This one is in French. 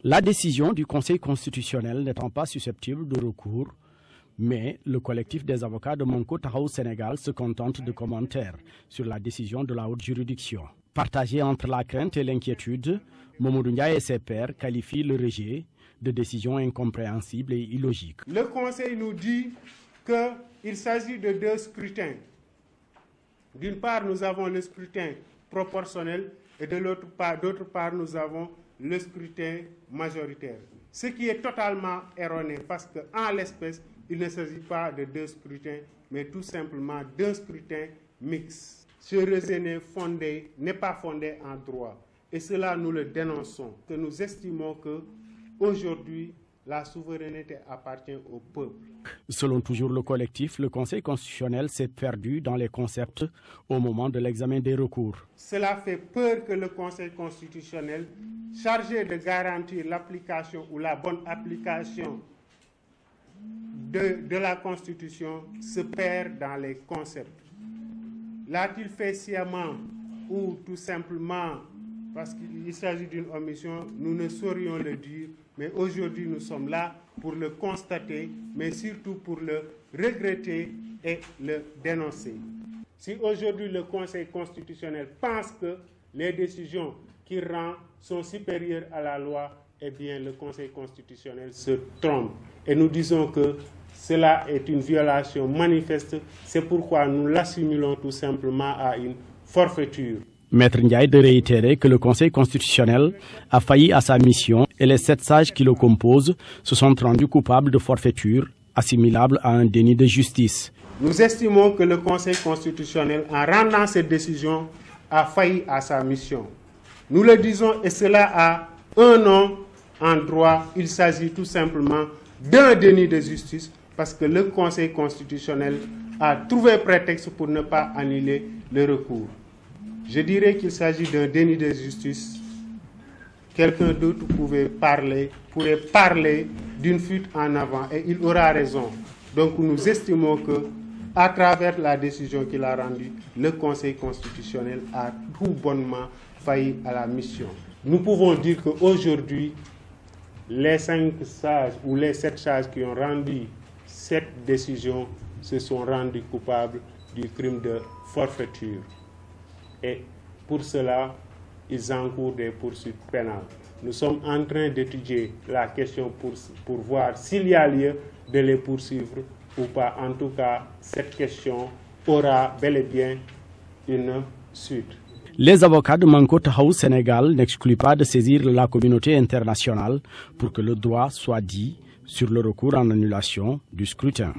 La décision du Conseil constitutionnel n'étant pas susceptible de recours, mais le collectif des avocats de Manko Taxawu Sénégal se contente de commentaires sur la décision de la haute juridiction. Partagé entre la crainte et l'inquiétude, Mamadou Ndiaye et ses pairs qualifient le rejet de décision incompréhensible et illogique. Le Conseil nous dit qu'il s'agit de deux scrutins. D'une part, nous avons le scrutin proportionnel et de d'autre part, nous avons le scrutin majoritaire. Ce qui est totalement erroné parce qu'en l'espèce, il ne s'agit pas de deux scrutins, mais tout simplement d'un scrutin mixte. Ce raisonnement n'est pas fondé en droit. Et cela, nous le dénonçons, que nous estimons qu'aujourd'hui, la souveraineté appartient au peuple. Selon toujours le collectif, le Conseil constitutionnel s'est perdu dans les concepts au moment de l'examen des recours. Cela fait peur que le Conseil constitutionnel, chargé de garantir l'application ou la bonne application de la Constitution, se perd dans les concepts. L'a-t-il fait sciemment ou tout simplement parce qu'il s'agit d'une omission, nous ne saurions le dire, mais aujourd'hui nous sommes là pour le constater, mais surtout pour le regretter et le dénoncer. Si aujourd'hui le Conseil constitutionnel pense que les décisions qu'il rend sont supérieures à la loi, eh bien le Conseil constitutionnel se trompe. Et nous disons que cela est une violation manifeste, c'est pourquoi nous l'assimilons tout simplement à une forfaiture. Maître Ndiaye de réitérer que le Conseil constitutionnel a failli à sa mission et les 7 sages qui le composent se sont rendus coupables de forfaiture assimilable à un déni de justice. Nous estimons que le Conseil constitutionnel, en rendant cette décision, a failli à sa mission. Nous le disons et cela a un nom en droit. Il s'agit tout simplement d'un déni de justice parce que le Conseil constitutionnel a trouvé prétexte pour ne pas annuler le recours. Je dirais qu'il s'agit d'un déni de justice. Quelqu'un d'autre pourrait parler d'une fuite en avant et il aura raison. Donc nous estimons que, à travers la décision qu'il a rendue, le Conseil constitutionnel a tout bonnement failli à la mission. Nous pouvons dire qu'aujourd'hui, les 5 sages ou les 7 sages qui ont rendu cette décision se sont rendus coupables du crime de forfaiture. Et pour cela, ils encourent des poursuites pénales. Nous sommes en train d'étudier la question pour voir s'il y a lieu de les poursuivre ou pas. En tout cas, cette question aura bel et bien une suite. Les avocats de Manko Taxawu Sénégal n'excluent pas de saisir la communauté internationale pour que le droit soit dit sur le recours en annulation du scrutin.